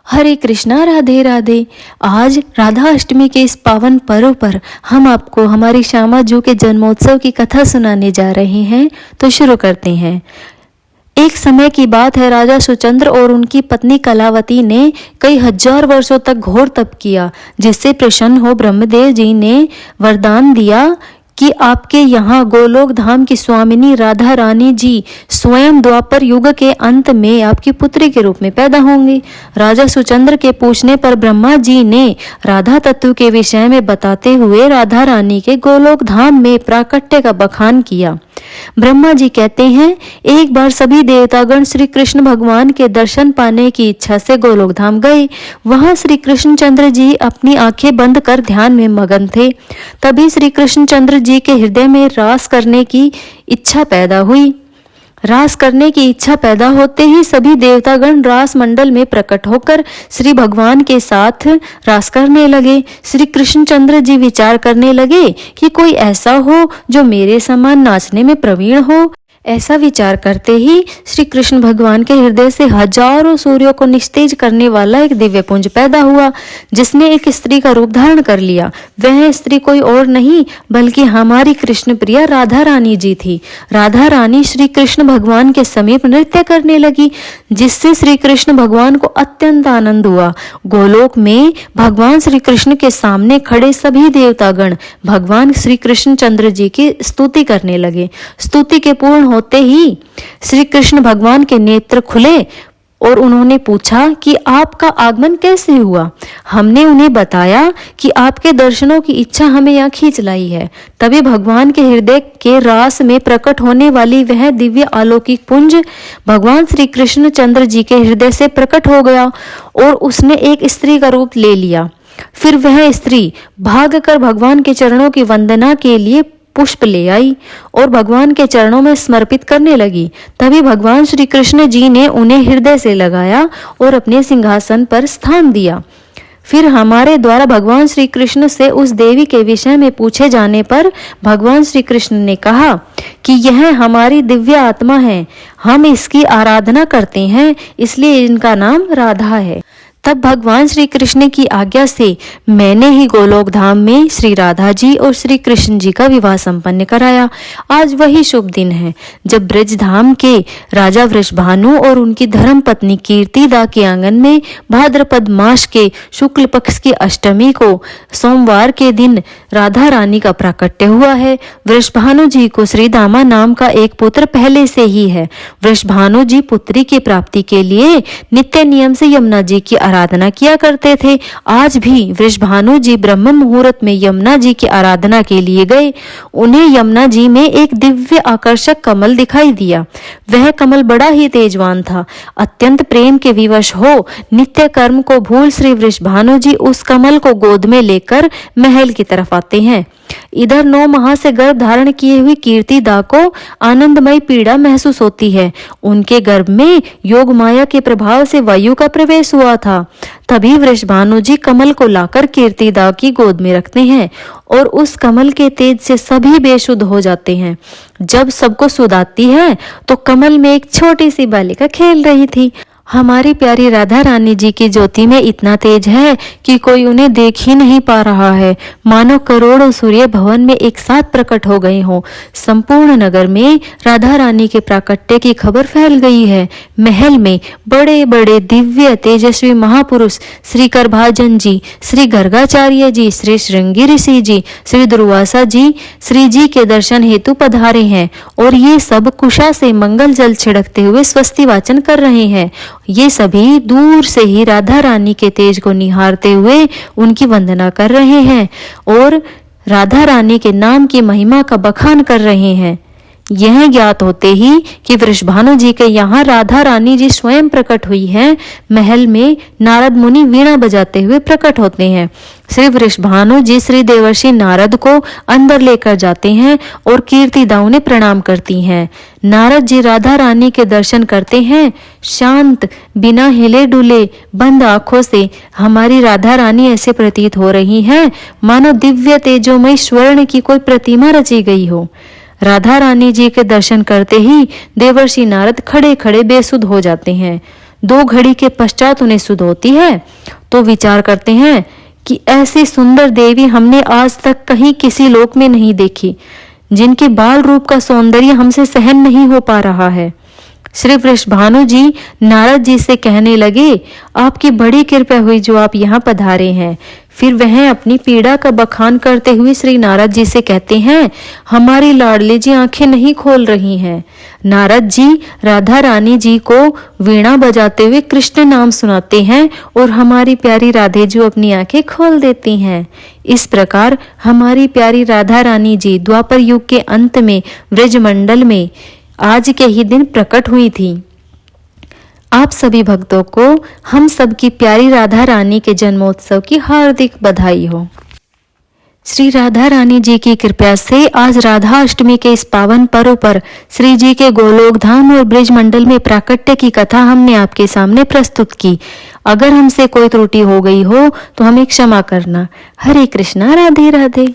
हरे कृष्णा, राधे राधे। आज राधा अष्टमी के इस पावन पर्व पर हम आपको हमारी श्यामा जू के जन्मोत्सव की कथा सुनाने जा रहे हैं। तो शुरू करते हैं। एक समय की बात है, राजा सुचंद्र और उनकी पत्नी कलावती ने कई हजार वर्षों तक घोर तप किया, जिससे प्रसन्न हो ब्रह्मदेव जी ने वरदान दिया कि आपके यहाँ गोलोक धाम की स्वामिनी राधा रानी जी स्वयं द्वापर युग के अंत में आपकी पुत्री के रूप में पैदा होंगी। राजा सुचंद्र के पूछने पर ब्रह्मा जी ने राधा तत्व के विषय में बताते हुए राधा रानी के गोलोक धाम में प्राकट्य का बखान किया। ब्रह्मा जी कहते हैं, एक बार सभी देवतागण श्री कृष्ण भगवान के दर्शन पाने की इच्छा से गोलोक धाम गए। वहां श्री कृष्णचंद्र जी अपनी आंखें बंद कर ध्यान में मगन थे। तभी श्री कृष्णचंद्र जी के हृदय में रास करने की इच्छा पैदा हुई। रास करने की इच्छा पैदा होते ही सभी देवतागण रास मंडल में प्रकट होकर श्री भगवान के साथ रास करने लगे। श्री कृष्णचंद्र जी विचार करने लगे कि कोई ऐसा हो जो मेरे समान नाचने में प्रवीण हो। ऐसा विचार करते ही श्री कृष्ण भगवान के हृदय से हजारों सूर्यों को निस्तेज करने वाला एक दिव्य पुंज पैदा हुआ, जिसने एक स्त्री का रूप धारण कर लिया। वह स्त्री कोई और नहीं बल्कि हमारी कृष्ण प्रिया राधा रानी जी थी। राधा रानी श्री कृष्ण भगवान के समीप नृत्य करने लगी, जिससे श्री कृष्ण भगवान को अत्यंत आनंद हुआ। गोलोक में भगवान श्री कृष्ण के सामने खड़े सभी देवतागण भगवान श्री कृष्ण चंद्र जी की स्तुति करने लगे। स्तुति के पूर्ण होते ही श्री कृष्ण भगवान के नेत्र खुले और उन्होंने पूछा कि आपका आगमन कैसे हुआ। हमने उन्हें बताया कि आपके दर्शनों की इच्छा हमें यहाँ खींच लाई है। तभी भगवान के हृदय के रास में प्रकट होने वाली वह दिव्य अलौकिक पुंज भगवान श्री कृष्ण चंद्र जी के हृदय से प्रकट हो गया और उसने एक स्त्री का रूप ले लिया। फिर वह स्त्री भागकर भगवान के चरणों की वंदना के लिए पुष्प ले आई और भगवान के चरणों में समर्पित करने लगी। तभी भगवान श्री कृष्ण जी ने उन्हें हृदय से लगाया और अपने सिंहासन पर स्थान दिया। फिर हमारे द्वारा भगवान श्री कृष्ण से उस देवी के विषय में पूछे जाने पर भगवान श्री कृष्ण ने कहा कि यह हमारी दिव्य आत्मा है, हम इसकी आराधना करते हैं, इसलिए इनका नाम राधा है। तब भगवान श्री कृष्ण की आज्ञा से मैंने ही गोलोक धाम में श्री राधा जी और श्री कृष्ण जी का विवाह संपन्न कराया। आज वही शुभ दिन है जब ब्रज धाम के राजा वृषभानु और उनकी धर्म पत्नी कीर्तिदा के आंगन में भाद्रपद मास के शुक्ल पक्ष की अष्टमी को सोमवार के दिन राधा रानी का प्राकट्य हुआ है। वृषभानु जी को श्रीदामा नाम का एक पुत्र पहले से ही है। वृषभानु जी पुत्री की प्राप्ति के लिए नित्य नियम से यमुना जी की आराधना किया करते थे। आज भी वृषभानु जी ब्रह्म मुहूर्त में यमुना जी की आराधना के लिए गए। उन्हें यमुना जी में एक दिव्य आकर्षक कमल दिखाई दिया। वह कमल बड़ा ही तेजवान था। अत्यंत प्रेम के विवश हो नित्य कर्म को भूल श्री वृषभानु जी उस कमल को गोद में लेकर महल की तरफ आते हैं। इधर 9 माह से गर्भ धारण किए हुई कीर्तिदा को आनंदमय पीड़ा महसूस होती है। उनके गर्भ में योग माया के प्रभाव से वायु का प्रवेश हुआ था। तभी वृषभानु जी कमल को लाकर कीर्तिदा की गोद में रखते हैं और उस कमल के तेज से सभी बेशुद्ध हो जाते हैं। जब सबको सुध आती है तो कमल में एक छोटी सी बालिका खेल रही थी। हमारी प्यारी राधा रानी जी की ज्योति में इतना तेज है कि कोई उन्हें देख ही नहीं पा रहा है, मानो करोड़ों सूर्य भवन में एक साथ प्रकट हो गए हों। संपूर्ण नगर में राधा रानी के प्राकट्य की खबर फैल गई है। महल में बड़े बड़े दिव्य तेजस्वी महापुरुष श्री करभाजन जी, श्री गर्गाचार्य जी, श्री श्रृंगी ऋषि जी, श्री दुर्वासा जी श्री जी के दर्शन हेतु पधारे हैं और ये सब कुशा से मंगल जल छिड़कते हुए स्वस्ति वाचन कर रहे हैं। ये सभी दूर से ही राधा रानी के तेज को निहारते हुए उनकी वंदना कर रहे हैं और राधा रानी के नाम की महिमा का बखान कर रहे हैं। यह ज्ञात होते ही कि वृषभानु जी के यहाँ राधा रानी जी स्वयं प्रकट हुई हैं। महल में नारद मुनि वीणा बजाते हुए प्रकट होते हैं। श्री वृषभानु जी श्री देवर्षि नारद को अंदर लेकर जाते हैं और कीर्तिदा उन्हें प्रणाम करती हैं। नारद जी राधा रानी के दर्शन करते हैं। शांत, बिना हिले डुले, बंद आंखों से हमारी राधा रानी ऐसे प्रतीत हो रही हैं मानो दिव्य तेजोमय स्वर्ण की कोई प्रतिमा रची गई हो। राधा रानी जी के दर्शन करते ही देवर्षि नारद खड़े खड़े बेसुध हो जाते हैं। 2 घड़ी के पश्चात उन्हें सुध होती है तो विचार करते हैं कि ऐसी सुंदर देवी हमने आज तक कहीं किसी लोक में नहीं देखी, जिनके बाल रूप का सौंदर्य हमसे सहन नहीं हो पा रहा है। श्री वृषभानु जी नारद जी से कहने लगे, आपकी बड़ी कृपा हुई जो आप यहाँ पधारे हैं। फिर वह अपनी पीड़ा का बखान करते हुए श्री नारद जी से कहते हैं, हमारी लाडली जी आंखें नहीं खोल रही हैं। नारद जी राधा रानी जी को वीणा बजाते हुए कृष्ण नाम सुनाते हैं और हमारी प्यारी राधे जी अपनी आंखें खोल देती हैं। इस प्रकार हमारी प्यारी राधा रानी जी द्वापर युग के अंत में ब्रजमंडल में आज के ही दिन प्रकट हुई थी। आप सभी भक्तों को हम सबकी प्यारी राधा रानी के जन्मोत्सव की हार्दिक बधाई हो। श्री राधा रानी जी की कृपा से आज राधा अष्टमी के इस पावन पर्व पर श्री जी के गोलोक धाम और ब्रज मंडल में प्राकट्य की कथा हमने आपके सामने प्रस्तुत की। अगर हमसे कोई त्रुटि हो गई हो तो हमें क्षमा करना। हरे कृष्णा, राधे राधे।